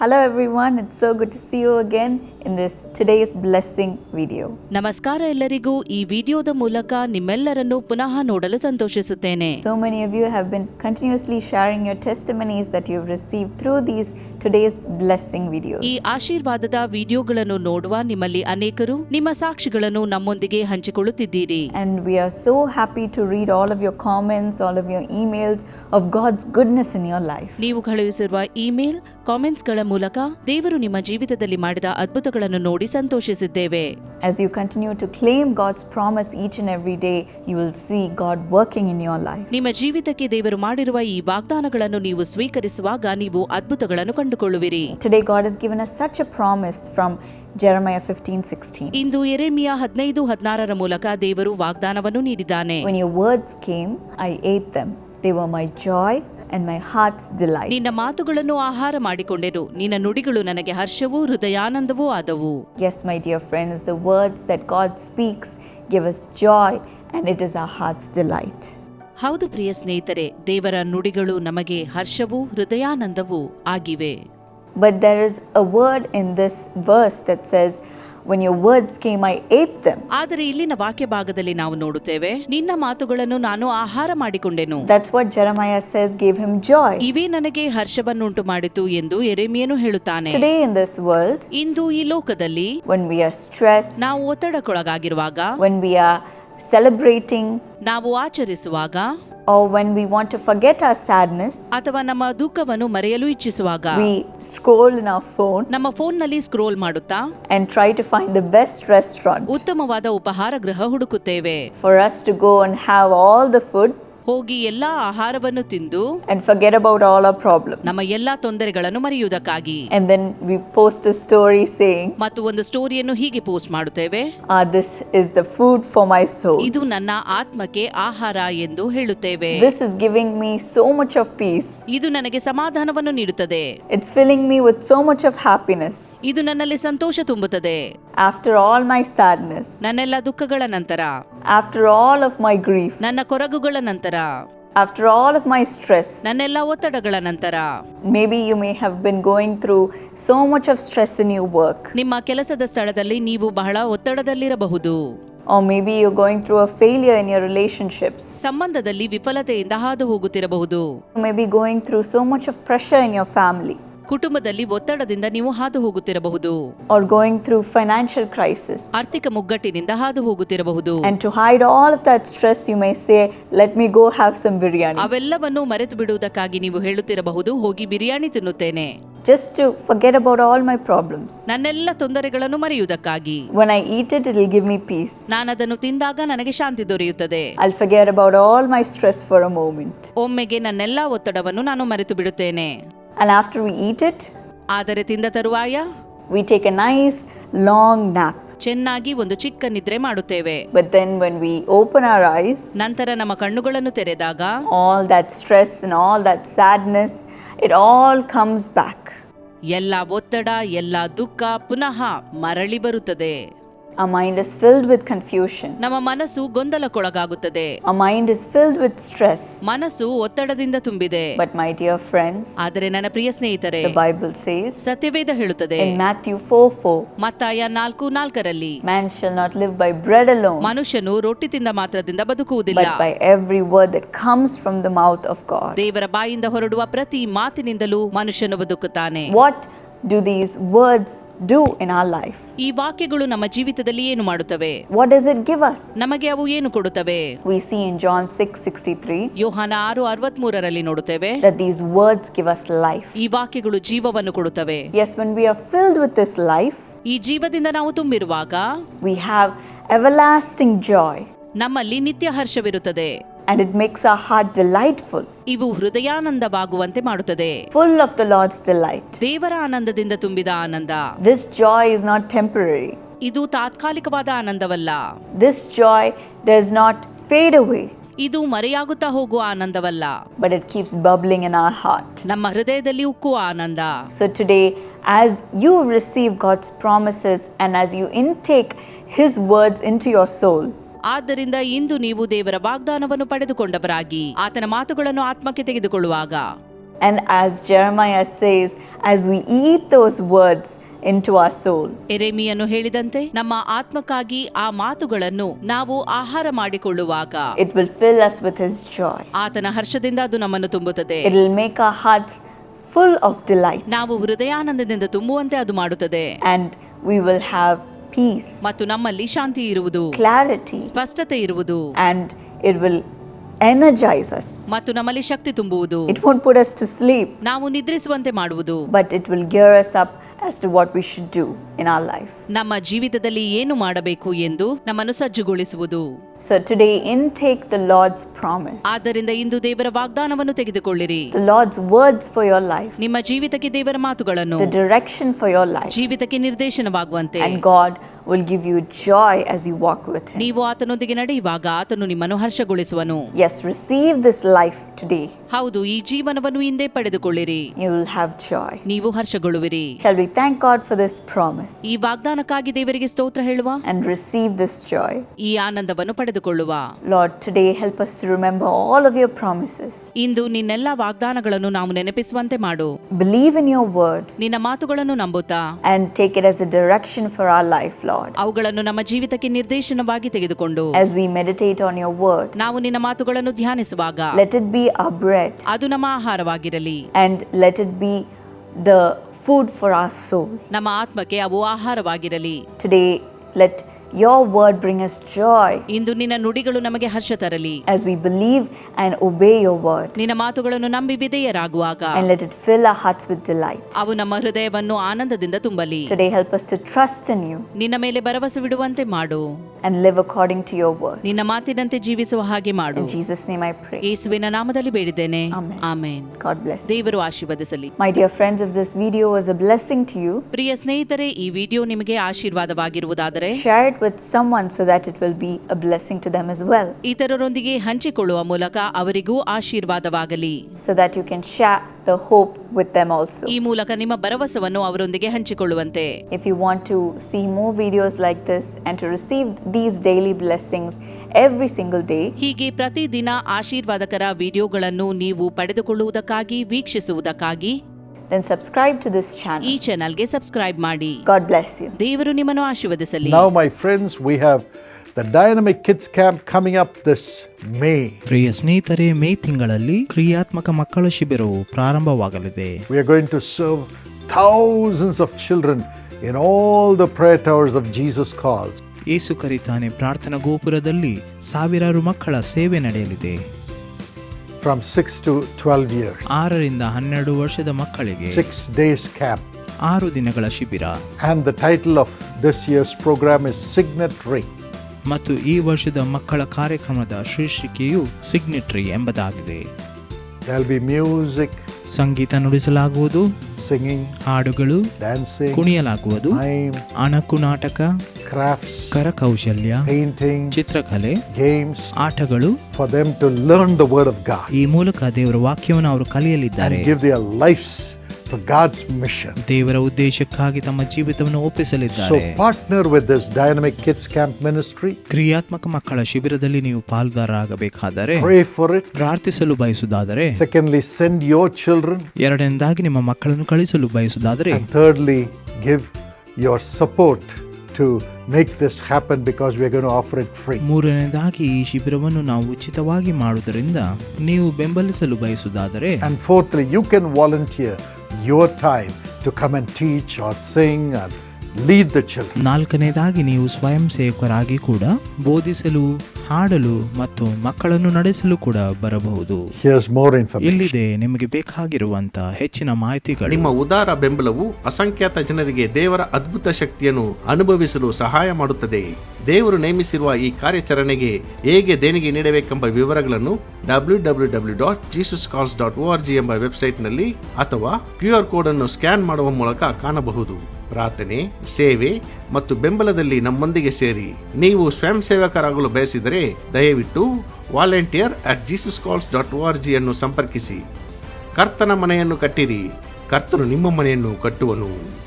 Hello everyone, it's so good to see you again in this today's blessing video. ನಮಸ್ಕಾರ ಎಲ್ಲರಿಗೂ ಈ ವಿಡಿಯೋದ ಮೂಲಕ ನಿಮ್ಮೆಲ್ಲರನ್ನು ಪುನಃ ನೋಡಲು ಸಂತೋಷಿಸುತ್ತೇನೆ. So many of you have been continuously sharing your testimonies that you've received through these today's blessing videos. ಈ ಆಶೀರ್ವಾದದ ವಿಡಿಯೋಗಳನ್ನು ನೋಡುವ ನಿಮ್ಮಲ್ಲಿ ಅನೇಕರು ನಿಮ್ಮ ಸಾಕ್ಷಿಗಳನ್ನು ನಮ್ಮೊಂದಿಗೆ ಹಂಚಿಕೊಳ್ಳುತ್ತಿದ್ದೀರಿ. And we are so happy to read all of your comments, all of your emails of God's goodness in your life. ನೀವು ಕಳುಹಿಸಿರುವ ಇಮೇಲ್, ಕಾಮೆಂಟ್ಸ್ಗಳ ಮೂಲಕ ದೇವರು ನಿಮ್ಮ ಜೀವಿತದಲ್ಲಿ ಮಾಡಿದ ಅದ್ಭುತಗಳನ್ನು ನೋಡಿ ಸಂತೋಷಿಸಿದ್ದೇವೆ. As you continue to claim God's promise each and every day, you will see God working in your life. ನಿಮ್ಮ ಜೀವಿತಕ್ಕೆ ದೇವರು ಮಾಡಿರುವ ಈ ವಾಗ್ದಾನಗಳನ್ನು ನೀವು ಸ್ವೀಕರಿಸುವಾಗ ನೀವು ಅದ್ಭುತಗಳನ್ನು ಕಂಡುಕೊಳ್ಳುವಿರಿ. Today God has given us such a promise from Jeremiah 15:16. ಇಂದು ಯೆರೆಮೀಯ 15:16 ಮೂಲಕ ದೇವರು ವಾಗ್ದಾನವನ್ನು ನೀಡಿದ್ದಾನೆ. When your words came, I ate them. They were my joy and my heart's delight. ನಿನ್ನ ಮಾತುಗಳನ್ನು ಆಹಾರ ಮಾಡಿಕೊಂಡೆನು, ನಿನ್ನ ನುಡಿಗಳು ನನಗೆ ಹರ್ಷವೂ ಹೃದಯಾನಂದವೂ ಆದವು. Yes, my dear friends, the words that God speaks give us joy and it is our heart's delight. ಹೌದು ಪ್ರಿಯ ಸ್ನೇಹಿತರೆ, ದೇವರ ನುಡಿಗಳು ನಮಗೆ ಹರ್ಷವೂ ಹೃದಯಾನಂದವೂ ಆಗಿವೆ. But there is a word in this verse that says, when your words came, I ate them. ಆದರೆ ಇಲ್ಲಿನ ವಾಕ್ಯ ಭಾಗದಲ್ಲಿ ನಾವು ನೋಡುತ್ತೇವೆ, ನಿನ್ನ ಮಾತುಗಳನ್ನು ನಾನು ಆಹಾರ ಮಾಡಿಕೊಂಡೆನು. That's what Jeremiah says gave him joy. ಇವೇ ನನಗೆ ಹರ್ಷವನ್ನುಂಟು ಮಾಡಿತು ಎಂದು ಯೆರೆಮೀಯನು ಹೇಳುತ್ತಾನೆ. Today in this world, ಇಂದು ಈ ಲೋಕದಲ್ಲಿ when we are stressed, ನಾವು ಒತ್ತಡಕ್ಕೊಳಗಾಗಿರುವಾಗ, when we are celebrating, ನಾವು ಆಚರಿಸುವಾಗ, or when we want to forget our sadness, ಅಥವಾ ನಮ್ಮ ದುಃಖವನ್ನು ಮರೆಯಲು ಇಚ್ಛಿಸುವಾಗ, we scroll in our phone ನಮ್ಮ ಫೋನ್ನಲ್ಲಿ ಸ್ಕ್ರೋಲ್ ಮಾಡುತ್ತಾ and try to find the best restaurant ಉತ್ತಮವಾದ ಉಪಹಾರ ಗೃಹ ಹುಡುಕುತ್ತೇವೆ. for us to go and have all the food ಹೋಗಿ ಎಲ್ಲಾ ಆಹಾರವನ್ನು ತಿಂದು and forget about all our problems. ನಮ್ಮ ಎಲ್ಲಾ ತೊಂದರೆಗಳನ್ನು ಮರೆಯುವುದಕ್ಕಾಗಿ. And then we post a story saying, ಮತ್ತು ಒಂದು ಸ್ಟೋರಿಯನ್ನು ಹೀಗೆ ಪೋಸ್ಟ್ ಮಾಡುತ್ತೇವೆ, this is the food for my soul. ಇದು ನನ್ನ ಆತ್ಮಕ್ಕೆ ಆಹಾರ ಎಂದು ಹೇಳುತ್ತೇವೆ. This is giving me so much of peace. ಇದು ನನಗೆ ಸಮಾಧಾನವನ್ನು ನೀಡುತ್ತದೆ. It's filling me with so much of happiness. ಇದು ನನ್ನಲ್ಲಿ ಸಂತೋಷ ತುಂಬುತ್ತದೆ. After all my sadness, ನನ್ನೆಲ್ಲ ದುಃಖಗಳ ನಂತರ, after all of my grief, ನನ್ನ ಕೊರಗುಗಳ ನಂತರ, after all of my stress, ನನ್ನೆಲ್ಲ ಒತ್ತಡಗಳ ನಂತರ, maybe you may have been going through so much of stress in your work. ನಿಮ್ಮ ಕೆಲಸದ ಸ್ಥಳದಲ್ಲಿ ನೀವು ಬಹಳ ಒತ್ತಡದಲ್ಲಿರಬಹುದು. Or maybe you're going through a failure in your relationships. ಸಂಬಂಧದಲ್ಲಿ ವಿಫಲತೆಯಿಂದ ಹಾದು ಹೋಗುತ್ತಿರಬಹುದು. You may be going through so much of pressure in your family. ಕುಟುಂಬದಲ್ಲಿ ಒತ್ತಡದಿಂದ ನೀವು ಹಾದು ಹೋಗುತ್ತಿರಬಹುದು. Or going through financial crisis. ಆರ್ಥಿಕ ಮುಗ್ಗಟ್ಟಿನಿಂದ ಹಾದು ಹೋಗುತ್ತಿರಬಹುದು. And to hide all of that stress, you may say, let me go have some biryani. ಅವೆಲ್ಲವನ್ನು ಮರೆತು ಬಿಡುವುದಕ್ಕಾಗಿ ನೀವು ಹೇಳುತ್ತಿರಬಹುದು, ಹೋಗಿ biryani ತಿನ್ನುತ್ತೇನೆ. Just to forget about all my problems. ನನ್ನೆಲ್ಲ ತೊಂದರೆಗಳನ್ನು ಮರೆಯುವುದಕ್ಕಾಗಿ. When I eat it, it'll give me peace. ನಾನು ಅದನ್ನು ತಿಂದಾಗ ನನಗೆ ಶಾಂತಿ ದೊರೆಯುತ್ತದೆ. I'll forget about all my stress for a moment. ಒಮ್ಮೆಗೆ ನನ್ನೆಲ್ಲ ಒತ್ತಡವನ್ನು ನಾನು ಮರೆತು ಬಿಡುತ್ತೇನೆ. And after we eat it, ಆದರೆ ತಿಂದ ತರುವಾಯ we take a nice long nap. ಚೆನ್ನಾಗಿ ಒಂದು ಚಿಕ್ಕ ನಿದ್ರೆ ಮಾಡುತ್ತೇವೆ. But then when we open our eyes, ನಂತರ ನಮ್ಮ ಕಣ್ಣುಗಳನ್ನು ತೆರೆದಾಗ all that stress and all that sadness, it all comes back. ಎಲ್ಲ ಒತ್ತಡ, ಎಲ್ಲ ದುಃಖ ಪುನಃ ಮರಳಿ ಬರುತ್ತದೆ. Our mind is filled with confusion. ನಮ್ಮ ಮನಸ್ಸು ಗೊಂದಲಕ್ಕೊಳಗಾಗುತ್ತದೆ. Our mind is filled with stress. ಮನಸ್ಸು ಒತ್ತಡದಿಂದ ತುಂಬಿದೆ. But my dear friends, ಆದರೆ ನನ್ನ ಪ್ರಿಯ ಸ್ನೇಹಿತರೆ, the Bible says ಸತ್ಯವೇದ ಹೇಳುತ್ತದೆ in Matthew 4:4, ಮತ್ತಾಯ 4:4 man shall not live by bread alone, ಮನುಷ್ಯನು ರೊಟ್ಟಿ ತಿಂದ ಮಾತ್ರದಿಂದ ಬದುಕುವುದಿಲ್ಲ, but by every word that comes from the mouth of God. ದೇವರ ಬಾಯಿಂದ ಹೊರಡುವ ಪ್ರತಿ ಮಾತಿನಿಂದಲೂ ಮನುಷ್ಯನು ಬದುಕುತ್ತಾನೆ. What do these words do in our life? ಈ ವಾಕ್ಯಗಳು ನಮ್ಮ ಜೀವಿತದಲ್ಲಿ ಏನು ಮಾಡುತ್ತವೆ? What does it give us? ನಮಗೆ ಅವು ಏನು ಕೊಡುತ್ತವೆ? We see in John 6:63 ಯೋಹಾನ 6:63 ನೋಡುತ್ತೇವೆ, that these words give us life. ಈ ವಾಕ್ಯಗಳು ಜೀವವನ್ನು ಕೊಡುತ್ತವೆ. Yes, when we are filled with this life, ಈ ಜೀವದಿಂದ ನಾವು ತುಂಬಿರುವಾಗ we have everlasting joy. ನಮ್ಮಲ್ಲಿ ನಿತ್ಯ ಹರ್ಷವಿರುತ್ತದೆ. And it makes our heart delightful, ಇವು ಹೃದಯಾನಂದವಾಗುವಂತೆ ಮಾಡುತ್ತದೆ. full of the Lord's delight. ದೇವರ ಆನಂದದಿಂದ ತುಂಬಿದ ಆನಂದ. This joy is not temporary. ಇದು ತಾತ್ಕಾಲಿಕವಾದ ಆನಂದವಲ್ಲ. This joy does not fade away, ಇದು ಮರೆಯಾಗುತ್ತಾ ಹೋಗುವ ಆನಂದವಲ್ಲ, but it keeps bubbling in our heart. ನಮ್ಮ ಹೃದಯದಲ್ಲಿ ಉಕ್ಕುವ ಆನಂದ. So today, as you receive God's promises and as you intake His words into your soul, ಆದ್ದರಿಂದ ಇಂದು ನೀವು ದೇವರ ವಾಗ್ದಾನವನ್ನು ಪಡೆದುಕೊಂಡವರಾಗಿ ಆತನ ಮಾತುಗಳನ್ನು ಆತ್ಮಕ್ಕೆ ತೆಗೆದುಕೊಳ್ಳುವಾಗ, And as Jeremiah says, as we eat those words into our soul, ಯೆರೆಮೀಯನು ಹೇಳಿದಂತೆ ನಮ್ಮ ಆತ್ಮಕ್ಕಾಗಿ ಆ ಮಾತುಗಳನ್ನು ನಾವು ಆಹಾರ ಮಾಡಿಕೊಳ್ಳುವಾಗ it will fill us with His joy. ಆತನ ಹರ್ಷದಿಂದ ಅದು ನಮ್ಮನ್ನು ತುಂಬುತ್ತದೆ. It will make our hearts full of delight. ನಾವು ಹೃದಯಾನಂದದಿಂದ ತುಂಬುವಂತೆ ಅದು ಮಾಡುತ್ತದೆ. And we will have peace, ಮತ್ತು ನಮ್ಮಲ್ಲಿ ಶಾಂತಿ ಇರುವುದು, clarity, ಸ್ಪಷ್ಟತೆ ಇರುವುದು, and it will energize us. ಮತ್ತು ನಮ್ಮಲ್ಲಿ ಶಕ್ತಿ ತುಂಬುವುದು. It won't put us to sleep, ನಾವು ನಿದ್ರಿಸುವಂತೆ ಮಾಡುವುದು, but it will gear us up as to what we should do in our life. ನಮ್ಮ ಜೀವಿತದಲ್ಲಿ ಏನು ಮಾಡಬೇಕು ಎಂದು ನಮ್ಮನ್ನು ಸಜ್ಜುಗೊಳಿಸುವುದು. So today, intake the Lord's promise, ಆದ್ದರಿಂದ ಇಂದು ದೇವರ ವಾಗ್ದಾನವನ್ನು ತೆಗೆದುಕೊಳ್ಳಿರಿ. the Lord's words for your life, ನಿಮ್ಮ ಜೀವಿತಕ್ಕೆ ದೇವರ ಮಾತುಗಳನ್ನು, the direction for your life, ಜೀವಿತಕ್ಕೆ ನಿರ್ದೇಶನವಾಗುವಂತೆ. and God will give you joy as you walk with Him. ನೀವು ಆತನೊಂದಿಗೆ ನಡೆಯುವಾಗ ಆತನು ನಿಮ್ಮನ್ನು ಹರ್ಷಗೊಳಿಸುವನು. Yes, receive this life today. ಹೌದು, ಈ ಜೀವನವನ್ನು ಹಿಂದೆ ಪಡೆದುಕೊಳ್ಳಿರಿ, You will have joy. ನೀವು ಹರ್ಷಗೊಳ್ಳುವಿರಿ. Shall we thank God for this promise ಈ ವಾಗ್ದಾನಕ್ಕಾಗಿ ದೇವರಿಗೆ ಸ್ತೋತ್ರ ಹೇಳುವ, and receive this joy? ಈ ಆನಂದವನ್ನು ಪಡೆದುಕೊಳ್ಳುವ. Lord, today help us to remember all of your promises. ಇಂದು ನಿನ್ನೆಲ್ಲ ವಾಗ್ದಾನಗಳನ್ನು ನಾವು ನೆನಪಿಸುವಂತೆ ಮಾಡು. Believe in your word ನಿನ್ನ ಮಾತುಗಳನ್ನು ನಂಬುತ್ತಾ and take it as a direction for our life, Lord. ಅವುಗಳನ್ನು ನಮ್ಮ ಜೀವಿತಕ್ಕೆ ನಿರ್ದೇಶನವಾಗಿ ತೆಗೆದುಕೊಂಡು As we meditate on your word, ನಾವು ನಿನ್ನ ಮಾತುಗಳನ್ನು ಧ್ಯಾನಿಸುವಾಗ let it be our bread ಅದು ನಮ್ಮ ಆಹಾರವಾಗಿರಲಿ, and let it be the food for our soul. ನಮ್ಮ ಆತ್ಮಕ್ಕೆ ಅವು ಆಹಾರವಾಗಿರಲಿ. Today, let your word bring us joy ಇಂದು ನಿನ್ನ ನುಡಿಗಳು ನಮಗೆ ಹರ್ಷ ತರಲಿ. as we believe and obey your word, ನಿನ್ನ ಮಾತುಗಳನ್ನು ನಂಬಿ ವಿಧೇಯರಾಗುವಾಗ and let it fill our hearts with delight. ಅವು ನಮ್ಮ ಹೃದಯವನ್ನು ಆನಂದದಿಂದ ತುಂಬಲಿ. Today, help us to trust in you ನಿನ್ನ ಮೇಲೆ ಭರವಸೆ ಬಿಡುವಂತೆ ಮಾಡು. and live according to your word. ನಿನ್ನ ಮಾತಿನಂತೆ ಜೀವಿಸುವ ಹಾಗೆ ಮಾಡು. In Jesus' name I pray. ಯೇಸುವಿನ ನಾಮದಲ್ಲಿ ಬೇಡಿದ್ದೇನೆ, Amen. Amen. God bless you. ದೇವರು ಆಶೀರ್ವದಿಸಲಿ. My dear friends, if this video was a blessing to you, ಪ್ರಿಯ ಸ್ನೇಹಿತರೆ, ಈ ವಿಡಿಯೋ ನಿಮಗೆ ಆಶೀರ್ವಾದವಾಗಿರುವುದಾದರೆ share it with someone so that it will be a blessing to them as well, ಇತರರೊಂದಿಗೆ ಹಂಚಿಕೊಳ್ಳುವ ಮೂಲಕ ಅವರಿಗೂ ಆಶೀರ್ವಾದವಾಗಲಿ. so that you can share the hope with them also. ಈ ಮೂಲಕ ನಿಮ್ಮ ಭರವಸವನ್ನು ಅವರೊಂದಿಗೆ ಹಂಚಿಕೊಳ್ಳುವಂತೆ. If you want to see more videos like this and to receive these daily blessings every single day, ಹೀಗೆ ಪ್ರತಿದಿನ ಆಶೀರ್ವಾದಕರ ವಿಡಿಯೋಗಳನ್ನು ನೀವು ಪಡೆದುಕೊಳ್ಳುವುದಕ್ಕಾಗಿ, ವೀಕ್ಷಿಸುವುದಕ್ಕಾಗಿ then subscribe to this channel. ಈ ಚಾನೆಲ್ಗೆ ಸಬ್ಸ್ಕ್ರೈಬ್ ಮಾಡಿ. God bless you. ದೇವರು ನಿಮ್ಮನ್ನು ಆಶೀರ್ವದಿಸಲಿ. Now, my friends, we have the Dynamic Kids Camp coming up this May. ಪ್ರಿಯ ಸ್ನೇಹಿತರೆ, ಮೇ ತಿಂಗಳಲ್ಲಿ ಕ್ರಿಯಾತ್ಮಕ ಮಕ್ಕಳ ಶಿಬಿರವು ಪ್ರಾರಂಭವಾಗಲಿದೆ. We are going to serve thousands of children in all the prayer towers of Jesus Calls. ಯೇಸು ಕರಿತಾನೆ ಪ್ರಾರ್ಥನಾ ಗೋಪುರದಲ್ಲಿ ಸಾವಿರಾರು ಮಕ್ಕಳ ಸೇವೆ ನಡೆಯಲಿದೆ. From 6 to 12 years. 6ರಿಂದ 12 ವರ್ಷದ ಮಕ್ಕಳಿಗೆ 6 days camp. 6 ದಿನಗಳ ಶಿಬಿರ. And the title of this year's program is Signatory. ಮತ್ತು ಈ ವರ್ಷದ ಮಕ್ಕಳ ಕಾರ್ಯಕ್ರಮದ ಶೀರ್ಷಿಕೆಯು ಸಿಗ್ನೆಟರಿ ಎಂಬುದಾಗಿದೆ. There'll be music, Sangeetha ನುಡಿಸಲಾಗುವುದು, singing, ಹಾಡುಗಳು, dancing, ಕುಣಿಯಲಾಗುವುದು, mime, ಅಣಕು ನಾಟಕ, crafts, ಕರಕೌಶಲ್ಯ, painting, ಚಿತ್ರಕಲೆ, games, ಆಟಗಳು, for them to learn the word of God ಈ ಮೂಲಕ ದೇವರ ವಾಕ್ಯವನ್ನು ಅವರು ಕಲಿಯಲಿದ್ದಾರೆ. and give their lives for God's mission. ದೇವರ ಉದ್ದೇಶಕ್ಕಾಗಿ ತಮ್ಮ ಜೀವಿತವನ್ನು So ಒಪ್ಪಿಸಲಿದ್ದಾರೆ. partner with this Dynamic Kids Camp ministry. ಕ್ರಿಯಾತ್ಮಕ ಮಕ್ಕಳ ಶಿಬಿರದಲ್ಲಿ ನೀವು ಪಾಲ್ಗಾರರಾಗಬೇಕಾದರೆ, Pray for it. ಪ್ರಾರ್ಥಿಸಲು ಬಯಸುವುದಾದರೆ, Secondly, send your children. ಎರಡನೇದಾಗಿ ನಿಮ್ಮ ಮಕ್ಕಳನ್ನು ಕಳಿಸಲು ಬಯಸುವುದಾದರೆ, And thirdly, give your support to make this happen because we are going to offer it free. ಮೂರನೇದಾಗಿ ಈ ಶಿಬಿರವನ್ನು ನಾವು ಉಚಿತವಾಗಿ ಮಾಡುವುದರಿಂದ ನೀವು ಬೆಂಬಲಿಸಲು ಬಯಸುವುದಾದರೆ, And fourthly, you can volunteer your time to come and teach or sing and lead the children. ನಾಲ್ಕನೇದಾಗಿ ನೀವು ಸ್ವಯಂ ಸೇವಕರಾಗಿ ಕೂಡ ಬೋಧಿಸಲು, ಹಾಡಲು ಮತ್ತು ಮಕ್ಕಳನ್ನು ನಡೆಸಲು ಕೂಡ ಬರಬಹುದು. Here's more information. ಇಲ್ಲಿದೆ ನಿಮಗೆ ಬೇಕಾಗಿರುವಂತ ಹೆಚ್ಚಿನ ಮಾಹಿತಿಗಳು. ನಿಮ್ಮ ಉದಾರ ಬೆಂಬಲವು ಅಸಂಖ್ಯಾತ ಜನರಿಗೆ ದೇವರ ಅದ್ಭುತ ಶಕ್ತಿಯನ್ನು ಅನುಭವಿಸಲು ಸಹಾಯ ಮಾಡುತ್ತದೆ. ದೇವರು ನೇಮಿಸಿರುವ ಈ ಕಾರ್ಯಾಚರಣೆಗೆ ಹೇಗೆ ದೇಣಿಗೆ ನೀಡಬೇಕೆಂಬ ವಿವರಗಳನ್ನು www.jesuscalls.org ಎಂಬ ವೆಬ್ಸೈಟ್ನಲ್ಲಿ ಅಥವಾ QR ಕೋಡ್ ಅನ್ನು ಸ್ಕ್ಯಾನ್ ಮಾಡುವ ಮೂಲಕ ಕಾಣಬಹುದು. ಪ್ರಾರ್ಥನೆ, ಸೇವೆ ಮತ್ತು ಬೆಂಬಲದಲ್ಲಿ ನಮ್ಮೊಂದಿಗೆ ಸೇರಿ. ನೀವು ಸ್ವಯಂ ಸೇವಕರಾಗಲು ಬಯಸಿದರೆ ದಯವಿಟ್ಟು volunteer@jesuscalls.org ಅನ್ನು ಸಂಪರ್ಕಿಸಿ. ಕರ್ತನ ಮನೆಯನ್ನು ಕಟ್ಟಿರಿ, ಕರ್ತನು ನಿಮ್ಮ ಮನೆಯನ್ನು ಕಟ್ಟುವನು.